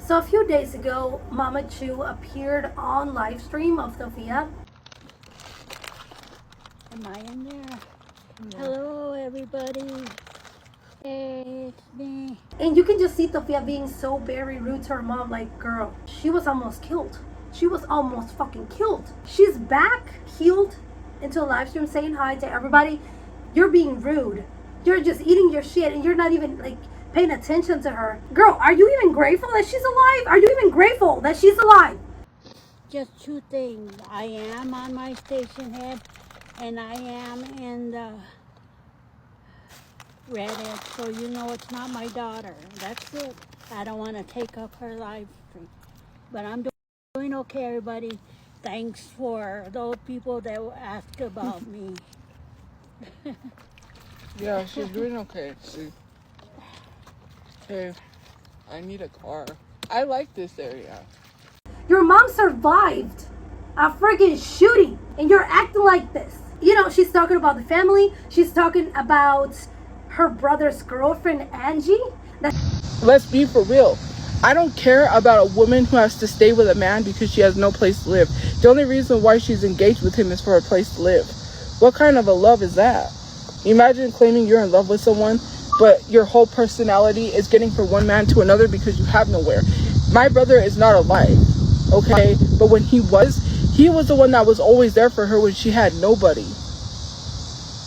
So a few days ago, Mamachu appeared on live stream of Tophia. Am I in there? Yeah. Hello, everybody. Hey, it's me. And you can just see Tophia being so very rude to her mom. Like, girl, she was almost killed. She was almost fucking killed. She's back, healed, into a live stream saying hi to everybody. You're being rude. You're just eating your shit and you're not even like paying attention to her. Girl, are you even grateful that she's alive? Are you even grateful that she's alive? Just two things. I am on my station head and I am in the Reddit, so you know it's not my daughter. That's it. I don't want to take up her live stream. But I'm doing okay, everybody. Thanks for those people that will ask about me. Yeah, she's doing okay. Hey, I need a car. I like this area. Your mom survived a freaking shooting and you're acting like this. You know, she's talking about the family. She's talking about her brother's girlfriend, Angie. Let's be for real. I don't care about a woman who has to stay with a man because she has no place to live. The only reason why she's engaged with him is for a place to live. What kind of a love is that? Imagine claiming you're in love with someone, but your whole personality is getting from one man to another because you have nowhere. My brother is not alive, okay? But when he was the one that was always there for her when she had nobody.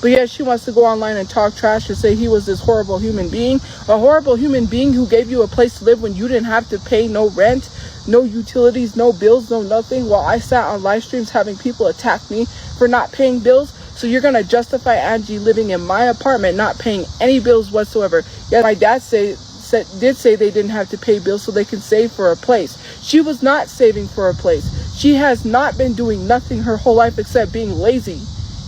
But yeah, she wants to go online and talk trash and say he was this horrible human being. A horrible human being who gave you a place to live when you didn't have to pay no rent, no utilities, no bills, no nothing. While I sat on live streams having people attack me for not paying bills. So you're going to justify Angie living in my apartment, not paying any bills whatsoever. Yeah, my dad did say they didn't have to pay bills so they can save for a place. She was not saving for a place. She has not been doing nothing her whole life except being lazy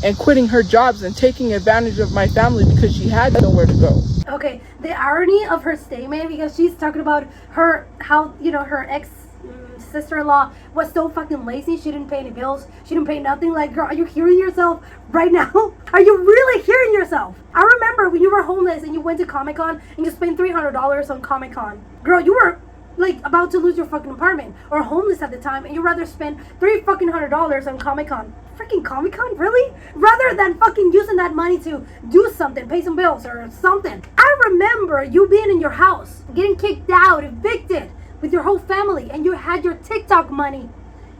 and quitting her jobs and taking advantage of my family because she had nowhere to go. Okay, the irony of her statement, because she's talking about her, how, you know, her ex sister-in-law was so fucking lazy. She didn't pay any bills. She didn't pay nothing. Like, girl, are you hearing yourself right now? Are you really hearing yourself? I remember when you were homeless and you went to Comic-Con and you spent $300 on Comic-Con. Girl, you were like about to lose your fucking apartment or homeless at the time and you rather spend $300 on Comic-Con. Freaking Comic-Con, really? Rather than fucking using that money to do something, pay some bills or something. I remember you being in your house, getting kicked out, evicted with your whole family, and you had your TikTok money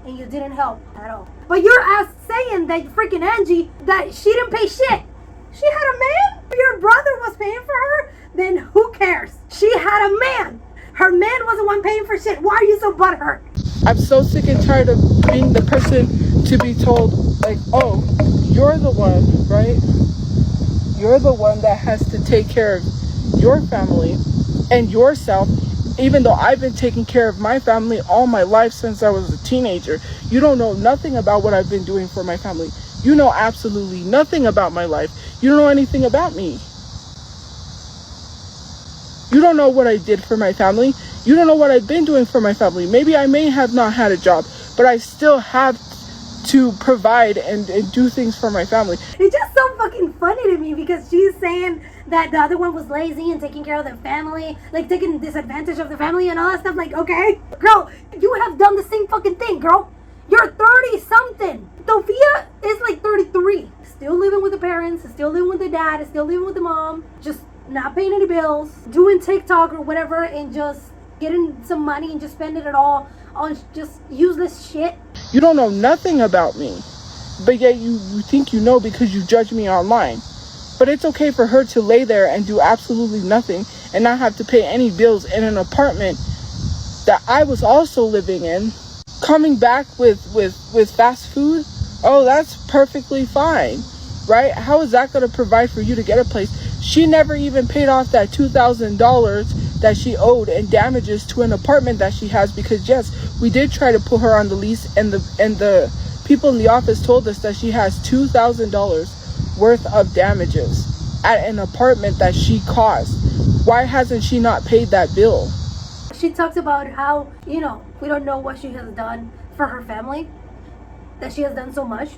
and you didn't help at all. But your ass saying that freaking Angie, that she didn't pay shit. She had a man? Your brother was paying for her? Then who cares? She had a man. Her man was the one paying for shit. Why are you so butthurt? I'm so sick and tired of being the person to be told, like, oh, you're the one, right? You're the one that has to take care of your family and yourself, even though I've been taking care of my family all my life since I was a teenager. You don't know nothing about what I've been doing for my family. You know absolutely nothing about my life. You don't know anything about me. You don't know what I did for my family. You don't know what I've been doing for my family. Maybe I may have not had a job, but I still have to provide and do things for my family. It's just so fucking funny to me because she's saying that the other one was lazy and taking care of the family, like taking disadvantage of the family and all that stuff. Like, okay, girl, you have done the same fucking thing, girl. You're 30 something. Tophia is like 33, still living with the parents, still living with the dad, still living with the mom, just not paying any bills, doing TikTok or whatever, and just getting some money and just spending it all on just useless shit. You don't know nothing about me, but yet you think you know because you judge me online. But it's okay for her to lay there and do absolutely nothing and not have to pay any bills in an apartment that I was also living in. Coming back with fast food, oh, that's perfectly fine, right? How is that going to provide for you to get a place? She never even paid off that $2,000 that she owed in damages to an apartment that she has, because yes, we did try to put her on the lease, and the people in the office told us that she has $2,000 worth of damages at an apartment that she caused. Why hasn't she not paid that bill? She talks about how, you know, we don't know what she has done for her family, that she has done so much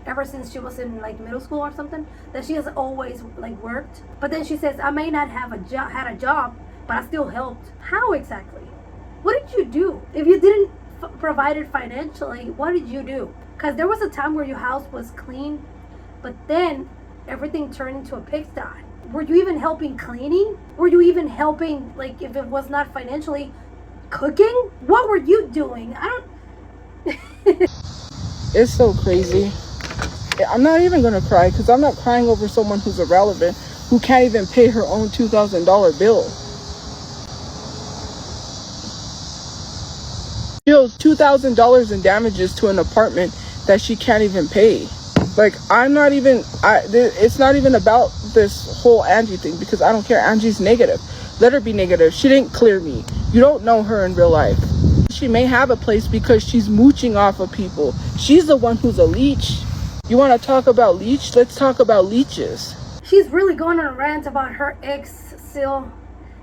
ever since she was in like middle school or something, that she has always like worked. But then she says, I may not have had a job, but I still helped. How exactly? What did you do? If you didn't provide it financially, what did you do? Because there was a time where your house was clean, but then everything turned into a pigsty. Were you even helping cleaning? Were you even helping, like, if it was not financially, cooking? What were you doing? I don't... It's so crazy. I'm not even gonna cry because I'm not crying over someone who's irrelevant, who can't even pay her own $2,000 bill. She owes $2,000 in damages to an apartment that she can't even pay. Like, it's not even about this whole Angie thing, because I don't care. Angie's negative. Let her be negative. She didn't clear me. You don't know her in real life. She may have a place because she's mooching off of people. She's the one who's a leech. You want to talk about leech? Let's talk about leeches. She's really going on a rant about her ex still,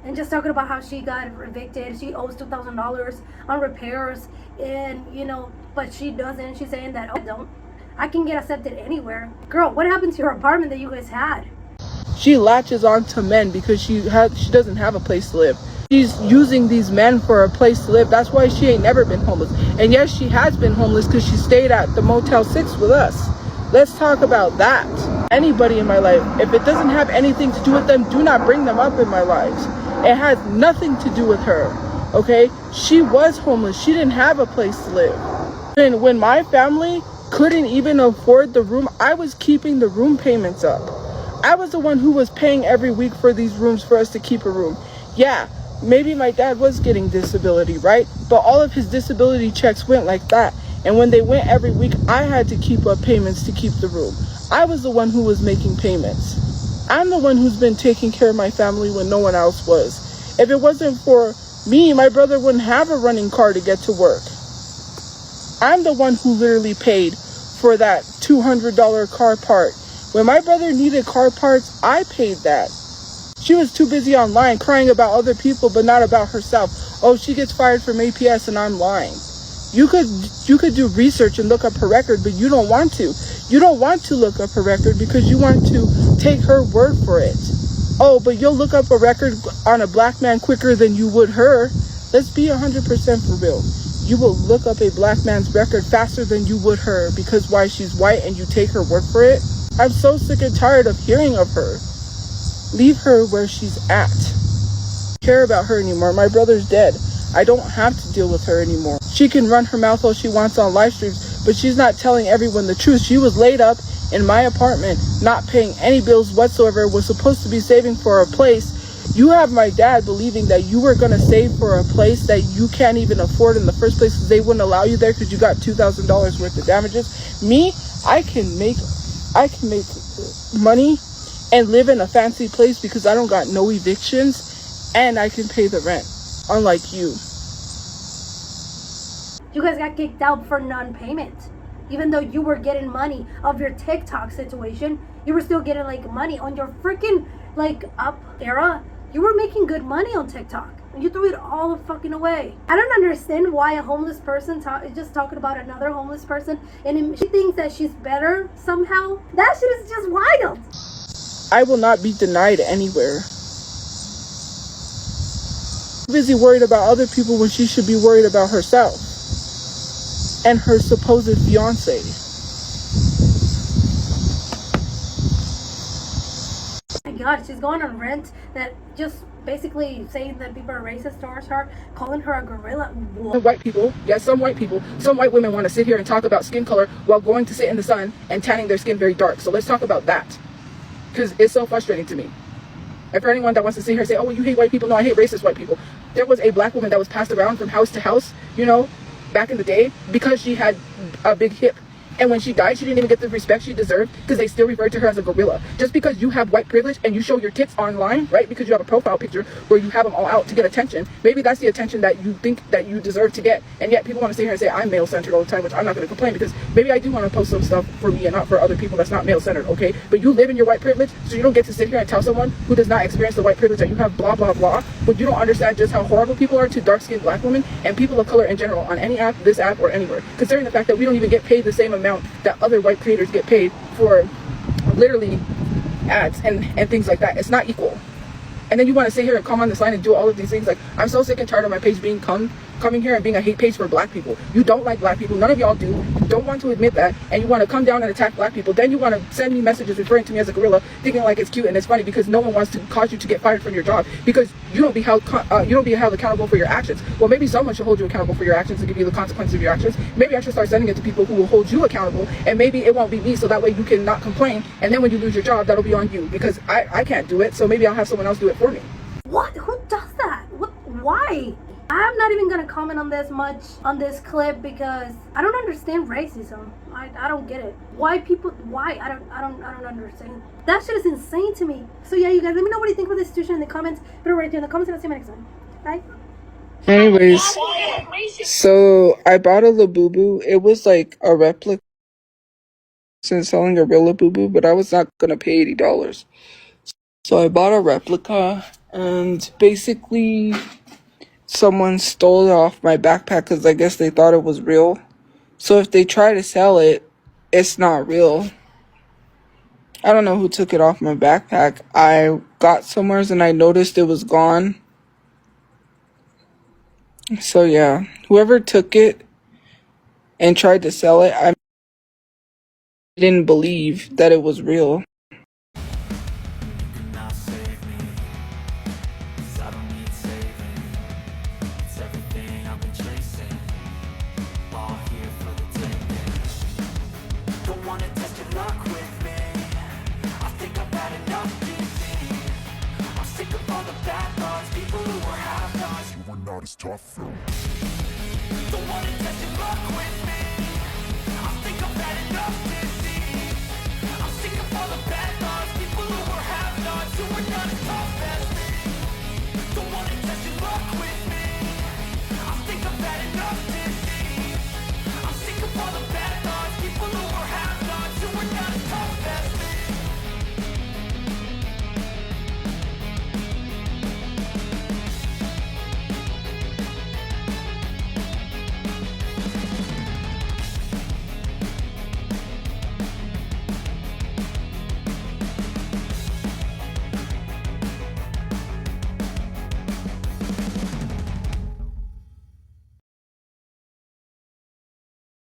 and just talking about how she got evicted. She owes $2,000 on repairs, and but she doesn't. She's saying that, oh, I can get accepted anywhere. Girl, what happened to your apartment that you guys had? She latches on to men because she doesn't have a place to live. She's using these men for a place to live. That's why she ain't never been homeless. And yes, she has been homeless because she stayed at the Motel 6 with us. Let's talk about that. Anybody in my life, if it doesn't have anything to do with them, do not bring them up in my lives. It has nothing to do with her, okay? She was homeless. She didn't have a place to live. And when my family couldn't even afford the room, I was keeping the room payments up. I was the one who was paying every week for these rooms for us to keep a room. Yeah, maybe my dad was getting disability, right? But all of his disability checks went like that. And when they went every week, I had to keep up payments to keep the room. I was the one who was making payments. I'm the one who's been taking care of my family when no one else was. If it wasn't for me, my brother wouldn't have a running car to get to work. I'm the one who literally paid for that $200 car part. When my brother needed car parts, I paid that. She was too busy online crying about other people, but not about herself. Oh, she gets fired from APS and I'm lying. You could do research and look up her record, but you don't want to. You don't want to look up her record because you want to take her word for it. Oh, but you'll look up a record on a black man quicker than you would her. Let's be 100% for real. You will look up a black man's record faster than you would her because why, she's white and you take her word for it? I'm so sick and tired of hearing of her. Leave her where she's at. I don't care about her anymore. My brother's dead. I don't have to deal with her anymore. She can run her mouth all she wants on live streams, but she's not telling everyone the truth. She was laid up in my apartment, not paying any bills whatsoever, was supposed to be saving for a place. You have my dad believing that you were going to save for a place that you can't even afford in the first place because they wouldn't allow you there because you got $2,000 worth of damages. Me, I can make money and live in a fancy place because I don't got no evictions and I can pay the rent, unlike you. You guys got kicked out for non-payment. Even though you were getting money of your TikTok situation, you were still getting like money on your freaking like up era. You were making good money on TikTok. And you threw it all fucking away. I don't understand why a homeless person is just talking about another homeless person and she thinks that she's better somehow. That shit is just wild. I will not be denied anywhere. Busy worried about other people when she should be worried about herself and her supposed fiance. Oh my God, she's going on rant that just basically saying that people are racist towards her, calling her a gorilla. White people, yes, some white people, some white women want to sit here and talk about skin color while going to sit in the sun and tanning their skin very dark. So let's talk about that, because it's so frustrating to me. And for anyone that wants to sit here and say, oh, well, you hate white people, no, I hate racist white people. There was a black woman that was passed around from house to house, back in the day, because she had a big hip. And when she died, she didn't even get the respect she deserved because they still referred to her as a gorilla. Just because you have white privilege and you show your tits online, right? Because you have a profile picture where you have them all out to get attention. Maybe that's the attention that you think that you deserve to get. And yet people want to sit here and say, I'm male-centered all the time, which I'm not going to complain because maybe I do want to post some stuff for me and not for other people that's not male-centered, okay? But you live in your white privilege, so you don't get to sit here and tell someone who does not experience the white privilege that you have blah, blah, blah. But you don't understand just how horrible people are to dark-skinned black women and people of color in general on any app, this app, or anywhere. Considering the fact that we don't even get paid the same amount that other white creators get paid for literally ads and things like that. It's not equal. and then you want to sit here and come on this line and do all of these things. Like, I'm so sick and tired of my page being coming here and being a hate page for black people. You don't like black people. None of y'all do. You don't want to admit that, and you want to come down and attack black people. Then you want to send me messages referring to me as a gorilla, thinking like it's cute and it's funny because no one wants to cause you to get fired from your job because you don't be held accountable for your actions. Well, maybe someone should hold you accountable for your actions and give you the consequences of your actions. Maybe I should start sending it to people who will hold you accountable, and maybe it won't be me, so that way you can not complain, and then when you lose your job, that'll be on you because I can't do it, so maybe I'll have someone else do it for me. What? Who does that? What? Why? I'm not even gonna comment on this much on this clip because I don't understand racism. I don't get it. Why people? Why? I don't understand. That shit is insane to me. So yeah, you guys, let me know what you think of this situation in the comments. Put it right there in the comments, and I'll see you next time. Bye. Anyways, so I bought a Labubu. It was like a replica and selling a real Labubu, but I was not gonna pay $80. So I bought a replica, and basically someone stole it off my backpack because I guess they thought it was real. So if they try to sell it, it's not real. I don't know who took it off my backpack. I got somewhere and I noticed it was gone. So yeah, whoever took it and tried to sell it, I didn't believe that it was real. Tough. Don't wanna test your luck with me.